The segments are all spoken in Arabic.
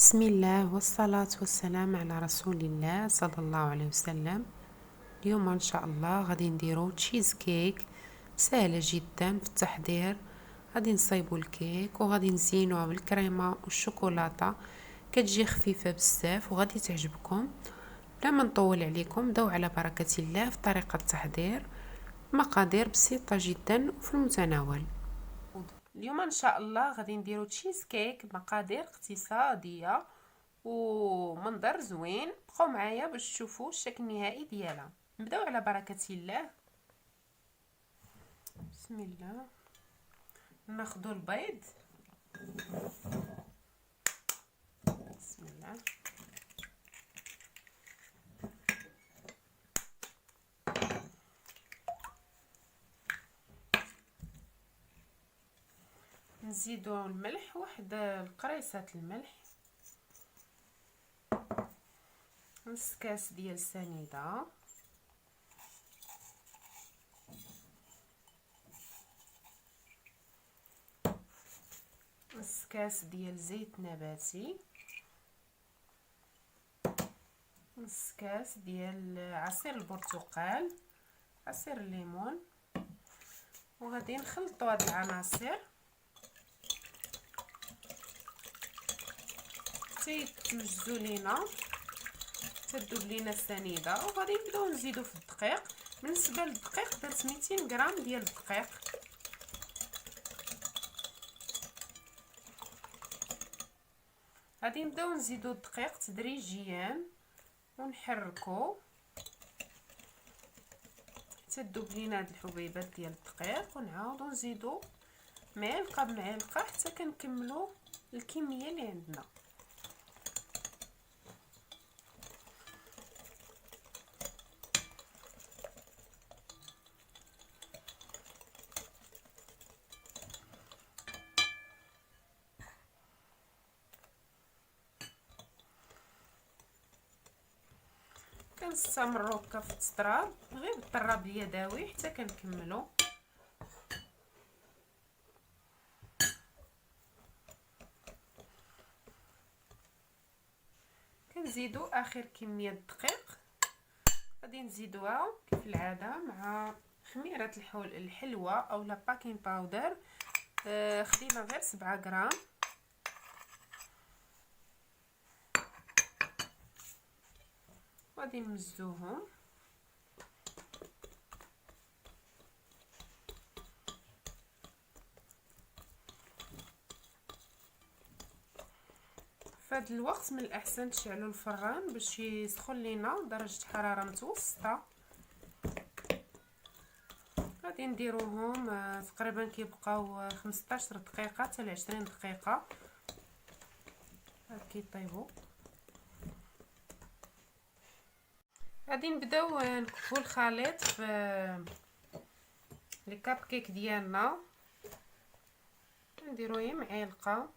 بسم الله والصلاة والسلام على رسول الله صلى الله عليه وسلم. اليوم ان شاء الله غادي نديرو تشيز كيك سهلة جدا في التحضير. غادي نصايبو الكيك وغادي نزينوها بالكريمة والشوكولاتة، كتجي خفيفة بزاف وغادي تعجبكم. بلا ما نطول عليكم بداو على بركة الله في طريقة التحضير. مقادير بسيطة جدا وفي المتناول. اليوم ان شاء الله غادي نديرو تشيز كيك بمقادير اقتصاديه ومنظر زوين. بقاو معايا باش تشوفوا الشكل النهائي ديالها. نبداو على بركه الله. بسم الله. ناخذ البيض. بسم الله. نزيدو الملح، واحد القريصه الملح، نص كاس ديال السنيده، نص كاس ديال زيت نباتي، نص كاس ديال عصير البرتقال، عصير الليمون. وغادي نخلطوا هاد العناصر حتى يتمزجوا لينا، تذوب لينا السنيده. وغادي نبداو نزيدو في الدقيق. بالنسبه للدقيق درت 200 غرام ديال الدقيق. غادي نبداو نزيدو الدقيق تدريجيا ونحركو حتى تذوب لينا هاد الحبيبات ديال الدقيق، ونعاودو نزيدو معلقه بمعلقه حتى كنكملو الكميه اللي عندنا. كنستمروا هكا في التطراب غير بالطراب اليدوي حتى كنكملوا. كنزيدو اخر كميه الدقيق، غادي نزيدوها كيف العاده مع خميره الحلوه او لا باكين باودر. خدينا غير 7 غرام. غادي نمزوهم. في هذا الوقت من الاحسن تشعلوا الفران باش يسخن لينا درجه حراره متوسطه. غادي نديروهم تقريبا كيبقاو 15 دقيقه حتى 20 دقيقه كيطيبوا. غادي نبداو نكبوا الخليط في لي كاب كيك ديالنا. نديرو غير معلقه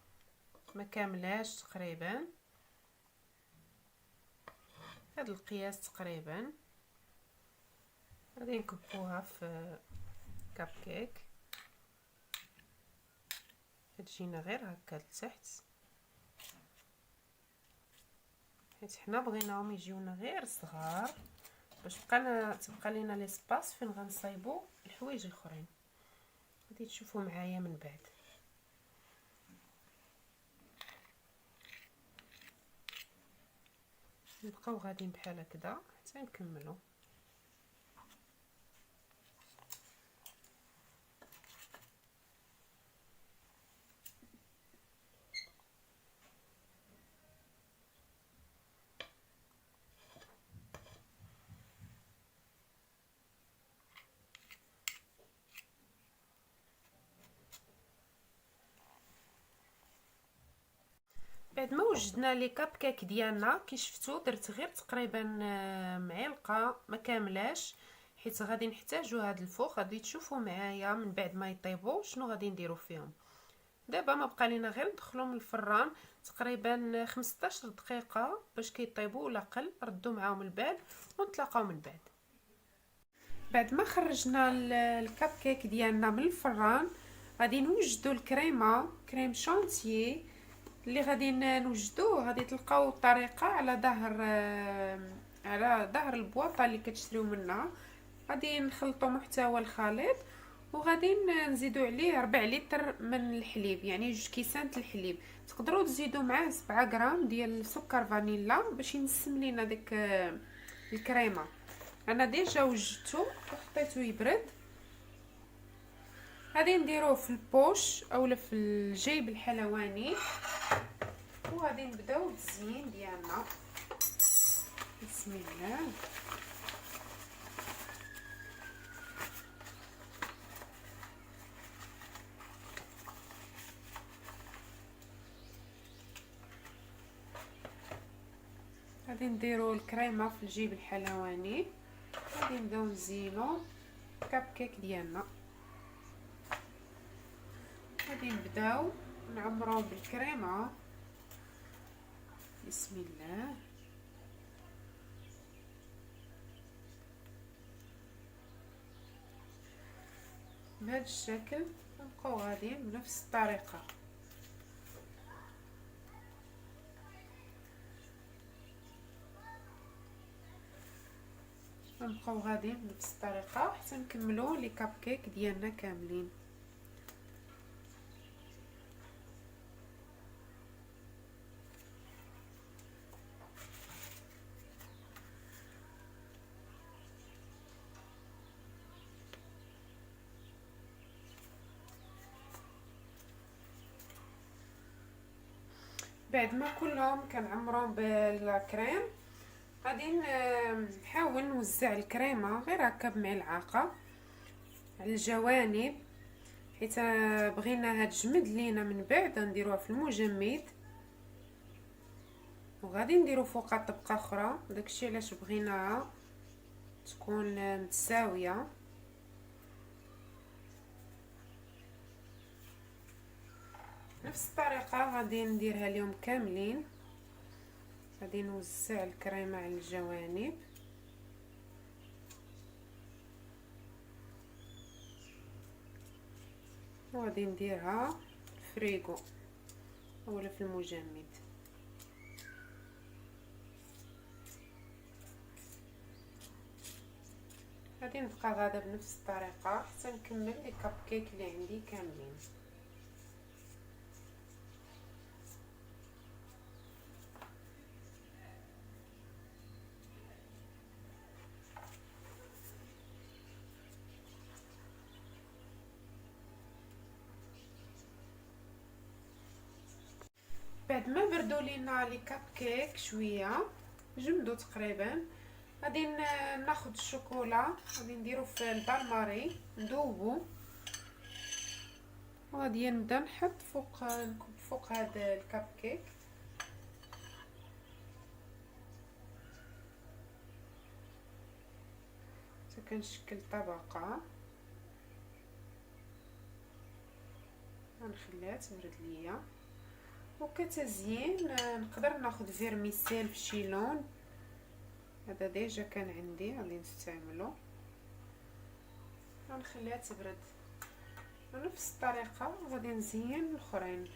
ما كاملاش تقريبا، هذا القياس تقريبا. غادي نكبوها في كاب كيك تجينا غير هكا لتحت، حيت حنا بغيناهم يجيونا غير صغار باش تبقى لينا ليسباس فين غنصايبو الحوايج الاخرين. غادي تشوفوا معايا من بعد. نبقاو غاديين بحال هكذا حتى نكملو. بعد ما وجدنا لي كاب كيك ديالنا كي شفتوا درت غير تقريبا معلقه ما كاملاش، حيت غادي نحتاجو هاد الفوق. غادي تشوفوا معايا من بعد ما يطيبوا شنو غادي نديرو فيهم. دابا ما بقى لينا غير ندخلوهم للفران تقريبا 15 دقيقه باش كيطيبوا ولا اقل. ردوا معاهم البال ونتلاقاو من بعد. بعد ما خرجنا الكاب كيك ديالنا من الفران غادي نوجدوا الكريمه، كريم شانتيي اللي غادي نوجدوه غادي تلقاو الطريقه على ظهر البواطه اللي كتشريو منها. غادي نخلطوا محتوى الخليط وغادي نزيدوا عليه 4 لتر من الحليب، يعني 2 كيسان الحليب. تقدروا تزيدوا معاه 7 غرام ديال سكر فانيلا باش ينسم لينا ديك الكريمه. انا ديجا وجدته وحطيته يبرد. غادي نديروه في البوش اولا في الجيب الحلواني وغادي نبداو بالتزيين ديالنا. بسم الله. غادي نديرو الكريمه في الجيب الحلواني. غادي نبداو نزينو كاب كيك ديالنا. غادي نبداو نعمرو بالكريمه. بسم الله. بهذا الشكل نبقاو غاديين بنفس الطريقه. نبقاو غاديين بنفس الطريقه حتى نكملوا لي كاب كيك ديالنا كاملين. بعد ما كلهم كنعمرهم بالكريم غادي نحاول نوزع الكريمه غير هكا بملعقه على الجوانب، حيت بغيناها تجمد لينا. من بعد نديروها في المجمد وغادي نديرو فوقها طبقه اخرى، داكشي علاش بغيناها تكون متساويه. نفس الطريقه غادي نديرها اليوم كاملين. غادي نوزع الكريمه على الجوانب وغادي نديرها في الفريغو اولا في المجمد. غادي نبقى غادا بنفس الطريقه حتى نكمل لي كاب كيك اللي عندي كاملين. بعد ما بردوا لينا لي كاب كيك شويه جمدوا تقريبا، غادي ناخذ الشوكولا غادي نديرو في البالماري ندوبو وغادي نبدا نحط نكب فوق هذا الكاب كيك. كنشكل طبقه غنخليها تبرد ليا. وكتزيين نقدر ناخذ فيرميسيل بشي لون، هذا ديجا كان عندي غادي نستعملو. غنخليها تبرد بنفس الطريقه غادي نزين الاخرين.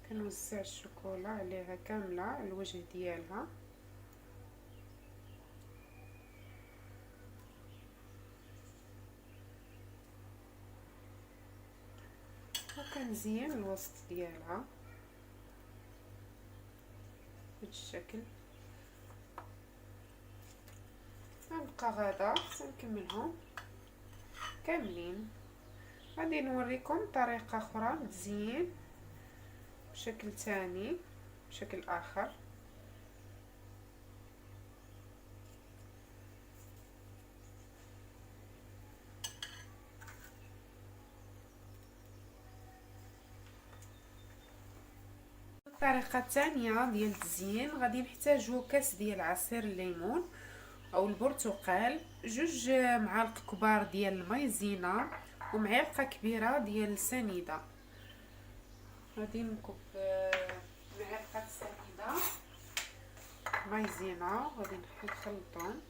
كنوزع الشوكولا عليها كامله على الوجه ديالها. وكنزين الوسط ديالها بهذا الشكل. غنبقى غادا حتى نكملهم كاملين. غادي نوريكم طريقه اخرى للتزيين بشكل ثاني بشكل اخر. الطريقه الثانيه ديال التزيين غادي نحتاجو كاس ديال عصير الليمون او البرتقال، 2 معالق كبار ديال المايزينا ومعلقه كبيره ديال السنيده. غادي نكب معلقه السنيده مايزينا غادي نخلطهم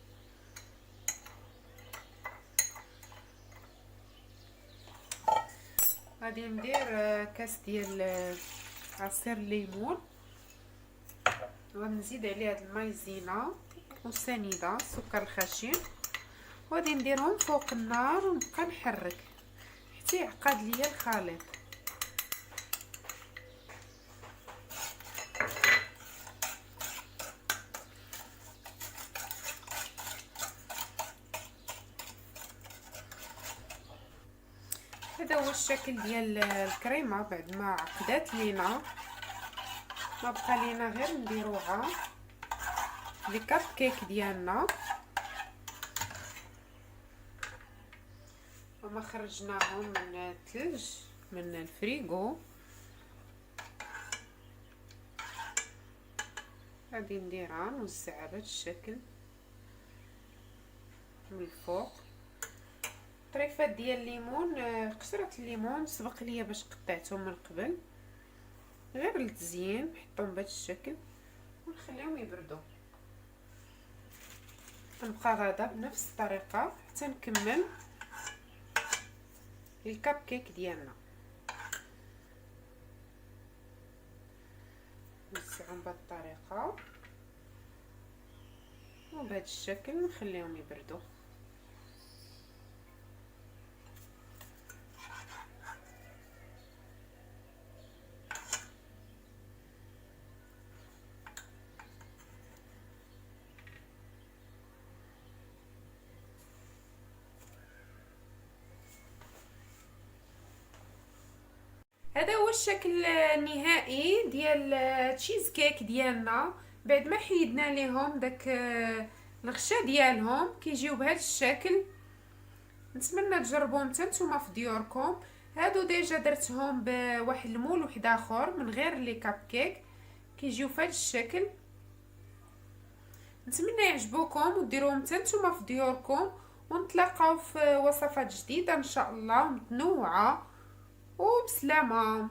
غادي ندير كاس ديال عصير الليمون، وغنزيد عليه هاد المايزينا والسنيده السكر الخشن، وغادي نديرهم فوق النار ونبقى نحرك حتى يعقد ليا الخليط. هذا هو الشكل ديال الكريمه بعد ما عقدات لينا. ما بقى لينا غير نديروها لي كاب كيك ديالنا، وما خرجناهم من الثلج من الفريغو. غادي نديرها نوزعها بهذا الشكل من الفوق. طريفات ديال الليمون، قشره الليمون سبق ليا باش قطعتهم من قبل، غير للتزيين نحطهم بهذا الشكل ونخليهم يبردوا. نبقى غادا بنفس الطريقه حتى نكمل الكاب كيك ديالنا. نوزعهم بهذه الطريقه وبهذا الشكل ونخليهم يبردوا. هذا هو الشكل النهائي ديال تشيز كيك ديالنا بعد ما حيدنا ليهم داك الغشا ديالهم. كيجيو بهذا الشكل. نتمنى تجربوهم حتى نتوما في ديوركم. هادو ديجا درتهم بواحد المول واحد اخر من غير لي كاب كيك، كيجيو في هذا الشكل. نتمنى يعجبوكم وديروهم حتى نتوما في ديوركم، ونتلاقاو في وصفات جديده ان شاء الله متنوعه، وبسلامه.